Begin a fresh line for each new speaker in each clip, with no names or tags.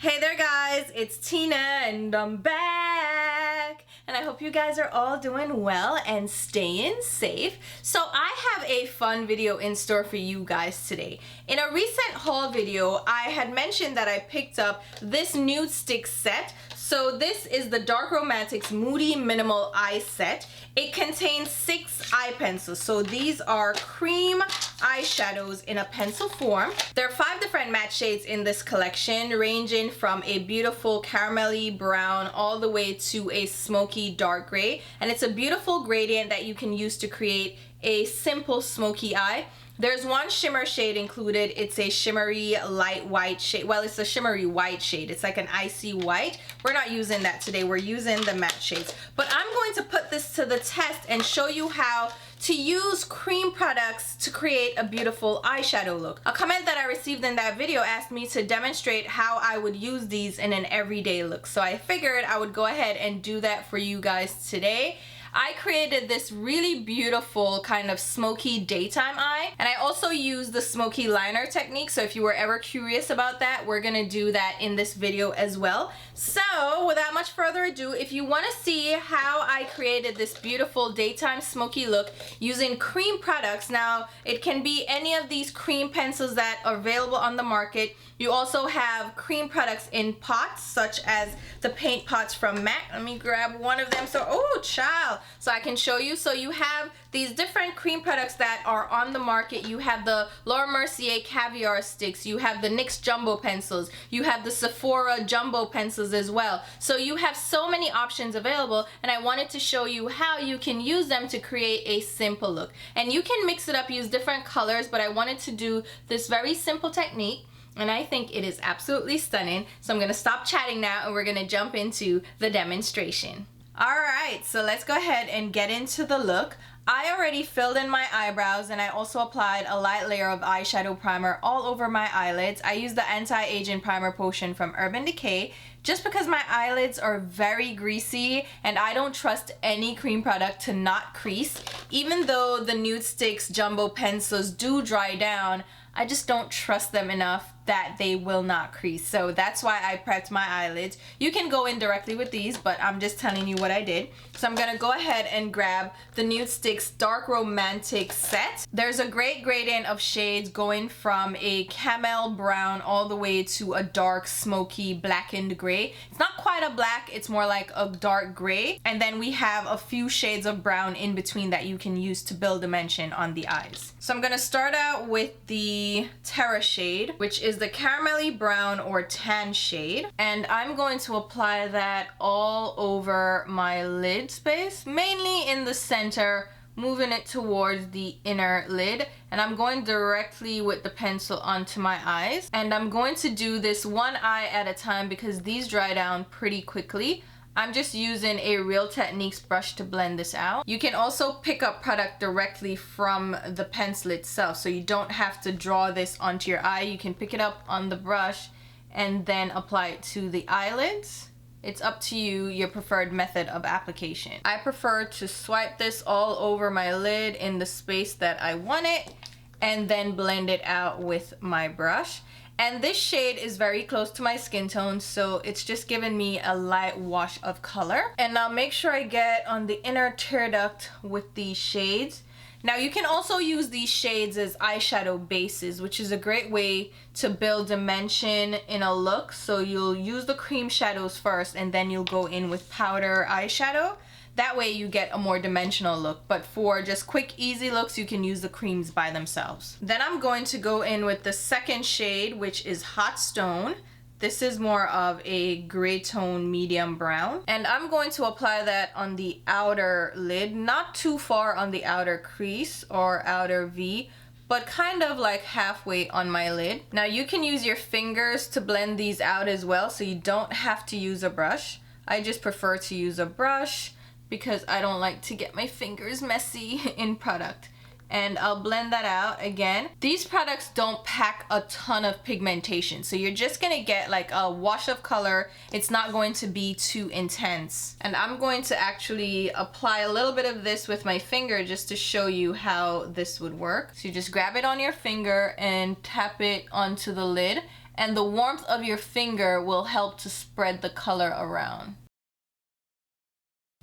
Hey there guys, it's Tina and I'm back, and I hope you guys are all doing well and staying safe. So I have a fun video in store for you guys today. In a recent haul video, I had mentioned that I picked up this Nudestix set. So this is the Dark Romantics Moody Minimal Eye Set. It contains 6 eye pencils. So these are cream eyeshadows in a pencil form. There are 5 different matte shades in this collection, ranging from a beautiful caramelly brown all the way to a smoky dark gray. And it's a beautiful gradient that you can use to create a simple smoky eye. There's one shimmer shade included. It's a shimmery light white shade. Well, it's a shimmery white shade. It's like an icy white. We're not using that today. We're using the matte shades. But I'm going to put this to the test and show you how to use cream products to create a beautiful eyeshadow look. A comment that I received in that video asked me to demonstrate how I would use these in an everyday look. So I figured I would go ahead and do that for you guys today. I created this really beautiful kind of smoky daytime eye, and I also used the smoky liner technique. So if you were ever curious about that, we're gonna do that in this video as well. So without much further ado, if you want to see how I created this beautiful daytime smoky look using cream products, now it can be any of these cream pencils that are available on the market. You also have cream products in pots, such as the paint pots from MAC. Let me grab one of them. So, oh child, so I can show you. So you have these different cream products that are on the market. You have the Laura Mercier caviar sticks, you have the NYX jumbo pencils, you have the Sephora jumbo pencils as well. So you have so many options available, and I wanted to show you how you can use them to create a simple look. And you can mix it up, use different colors, but I wanted to do this very simple technique, and I think it is absolutely stunning. So I'm gonna stop chatting now and we're gonna jump into the demonstration. Alright, so let's go ahead and get into the look. I already filled in my eyebrows, and I also applied a light layer of eyeshadow primer all over my eyelids. I used the anti-aging primer potion from Urban Decay just because my eyelids are very greasy and I don't trust any cream product to not crease. Even though the Nudestix jumbo pencils do dry down, I just don't trust them enough that they will not crease. So that's why I prepped my eyelids. You can go in directly with these, but I'm just telling you what I did. So I'm gonna go ahead and grab the Nudestix Dark Romantic set. There's a great gradient of shades going from a camel brown all the way to a dark smoky blackened gray. It's not quite a black, it's more like a dark gray. And then we have a few shades of brown in between that you can use to build dimension on the eyes. So I'm gonna start out with the Terra shade, which is the caramelly brown or tan shade, and I'm going to apply that all over my lid space, mainly in the center, moving it towards the inner lid, and I'm going directly with the pencil onto my eyes. And I'm going to do this one eye at a time because these dry down pretty quickly. I'm just using a Real Techniques brush to blend this out. You can also pick up product directly from the pencil itself, so you don't have to draw this onto your eye. You can pick it up on the brush and then apply it to the eyelids. It's up to you, your preferred method of application. I prefer to swipe this all over my lid in the space that I want it and then blend it out with my brush. And this shade is very close to my skin tone, so it's just giving me a light wash of color. And I'll make sure I get on the inner tear duct with these shades. Now you can also use these shades as eyeshadow bases, which is a great way to build dimension in a look. So you'll use the cream shadows first and then you'll go in with powder eyeshadow. That way you get a more dimensional look, but for just quick, easy looks, you can use the creams by themselves. Then I'm going to go in with the second shade, which is Hot Stone. This is more of a gray tone medium brown. And I'm going to apply that on the outer lid, not too far on the outer crease or outer V, but kind of like halfway on my lid. Now you can use your fingers to blend these out as well, so you don't have to use a brush. I just prefer to use a brush because I don't like to get my fingers messy in product. And I'll blend that out again. These products don't pack a ton of pigmentation, so you're just gonna get like a wash of color. It's not going to be too intense. And I'm going to actually apply a little bit of this with my finger just to show you how this would work. So you just grab it on your finger and tap it onto the lid. and the warmth of your finger will help to spread the color around.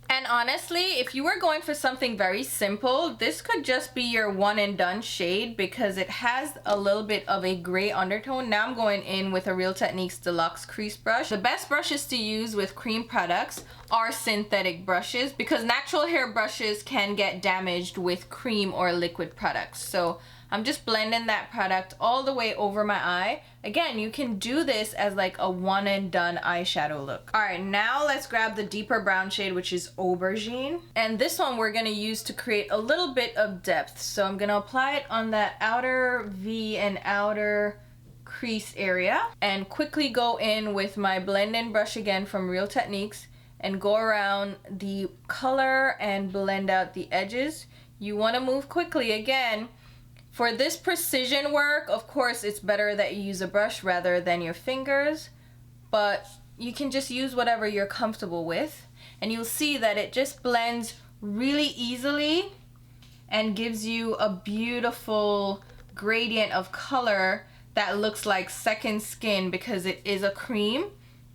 And honestly, if you were going for something very simple, this could just be your one and done shade because it has a little bit of a gray undertone. Now I'm going in with a Real Techniques Deluxe crease brush. The best brushes to use with cream products are synthetic brushes because natural hair brushes can get damaged with cream or liquid products. So I'm just blending that product all the way over my eye. Again, you can do this as like a one and done eyeshadow look. All right, now let's grab the deeper brown shade, which is Aubergine. And this one we're gonna use to create a little bit of depth. So I'm gonna apply it on that outer V and outer crease area and quickly go in with my blend-in brush again from Real Techniques and go around the color and blend out the edges. You wanna move quickly again. For this precision work, of course, it's better that you use a brush rather than your fingers, but you can just use whatever you're comfortable with. And you'll see that it just blends really easily and gives you a beautiful gradient of color that looks like second skin because it is a cream.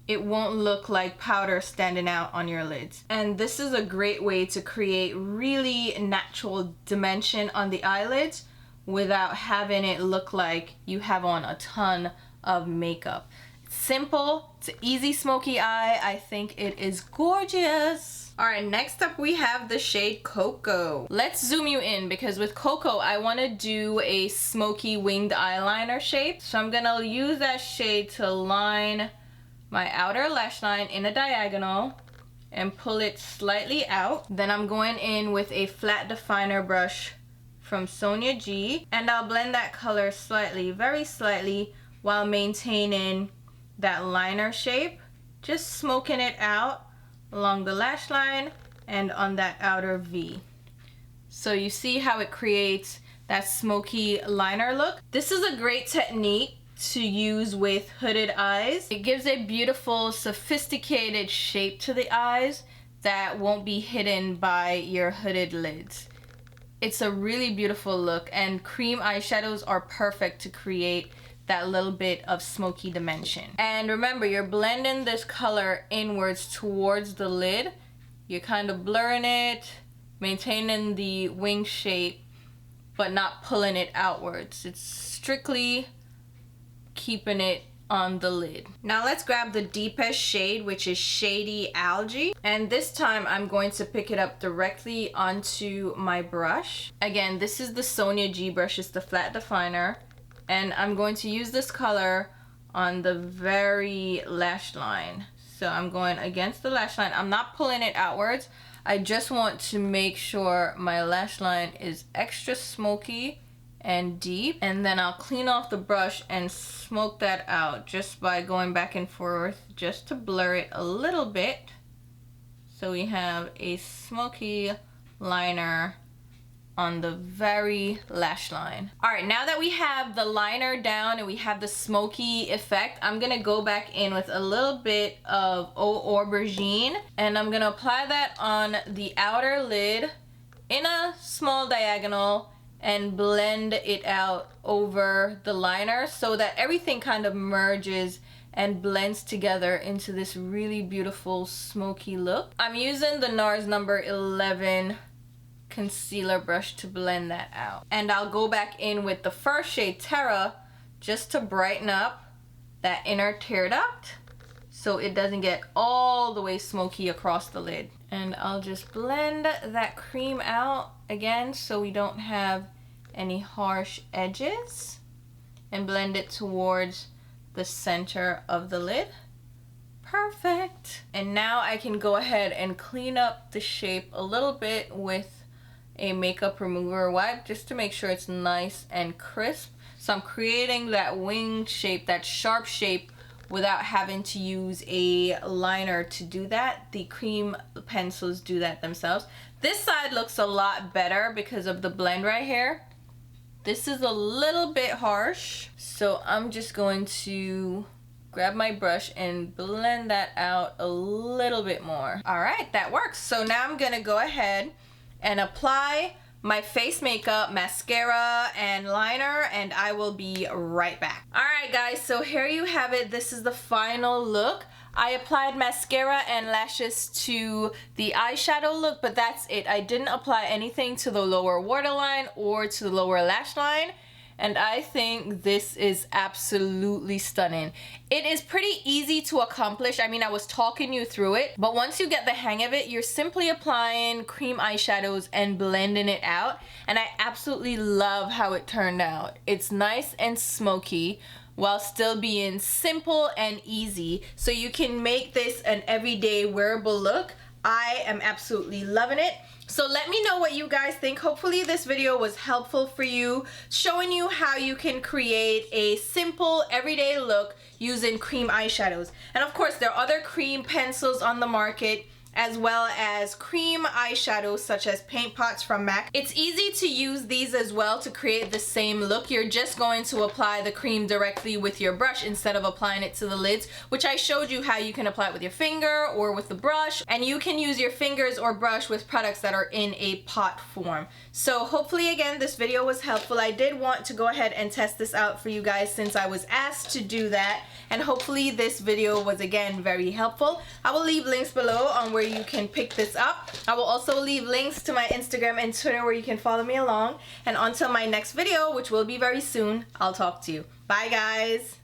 It won't look like powder standing out on your lids. And this is a great way to create really natural dimension on the eyelids without having it look like you have on a ton of makeup. It's simple, it's an easy smoky eye. I think it is gorgeous. All right, next up we have the shade Cocoa. Let's zoom you in because with Cocoa, I wanna do a smoky winged eyeliner shape. So I'm gonna use that shade to line my outer lash line in a diagonal and pull it slightly out. Then I'm going in with a flat definer brush from Sonia G, and I'll blend that color slightly, very slightly, while maintaining that liner shape, just smoking it out along the lash line and on that outer V. So you see how it creates that smoky liner look. This is a great technique to use with hooded eyes. It gives a beautiful, sophisticated shape to the eyes that won't be hidden by your hooded lids. It's a really beautiful look, and cream eyeshadows are perfect to create that little bit of smoky dimension. And remember, you're blending this color inwards towards the lid. You're kind of blurring it, maintaining the wing shape, but not pulling it outwards. It's strictly keeping it on the lid. Now let's grab the deepest shade, which is Shady Algae. And this time I'm going to pick it up directly onto my brush. Again, this is the Sonia G brush, it's the flat definer. And I'm going to use this color on the very lash line. So I'm going against the lash line. I'm not pulling it outwards. I just want to make sure my lash line is extra smoky and deep, and then I'll clean off the brush and smoke that out just by going back and forth just to blur it a little bit. So we have a smoky liner on the very lash line. All right, now that we have the liner down and we have the smoky effect, I'm gonna go back in with a little bit of Aubergine, and I'm gonna apply that on the outer lid in a small diagonal and blend it out over the liner so that everything kind of merges and blends together into this really beautiful smoky look. I'm using the NARS number 11 concealer brush to blend that out. And I'll go back in with the first shade, Terra, just to brighten up that inner tear duct so it doesn't get all the way smoky across the lid. And I'll just blend that cream out again so we don't have any harsh edges, and blend it towards the center of the lid. Perfect. And now I can go ahead and clean up the shape a little bit with a makeup remover wipe just to make sure it's nice and crisp. So I'm creating that wing shape, that sharp shape, without having to use a liner to do that. The cream pencils do that themselves. This side looks a lot better because of the blend right here. This is a little bit harsh, so I'm just going to grab my brush and blend that out a little bit more. All right, that works. So now I'm gonna go ahead and apply my face makeup, mascara, and liner, and I will be right back. Alright guys, so here you have it. This is the final look. I applied mascara and lashes to the eyeshadow look, but that's it. I didn't apply anything to the lower waterline or to the lower lash line. And I think this is absolutely stunning. It is pretty easy to accomplish. I mean, I was talking you through it, but once you get the hang of it, you're simply applying cream eyeshadows and blending it out. And I absolutely love how it turned out. It's nice and smoky while still being simple and easy. So you can make this an everyday wearable look. I am absolutely loving it. So let me know what you guys think. Hopefully this video was helpful for you, showing you how you can create a simple everyday look using cream eyeshadows. And of course, there are other cream pencils on the market, as well as cream eyeshadows such as paint pots from MAC. It's easy to use these as well to create the same look. You're just going to apply the cream directly with your brush instead of applying it to the lids, which I showed you how you can apply it with your finger or with the brush, and you can use your fingers or brush with products that are in a pot form. So hopefully again this video was helpful. I did want to go ahead and test this out for you guys since I was asked to do that, and hopefully this video was again very helpful. I will leave links below on where you can pick this up. I will also leave links to my Instagram and Twitter where you can follow me along. And until my next video, which will be very soon, I'll talk to you. Bye guys!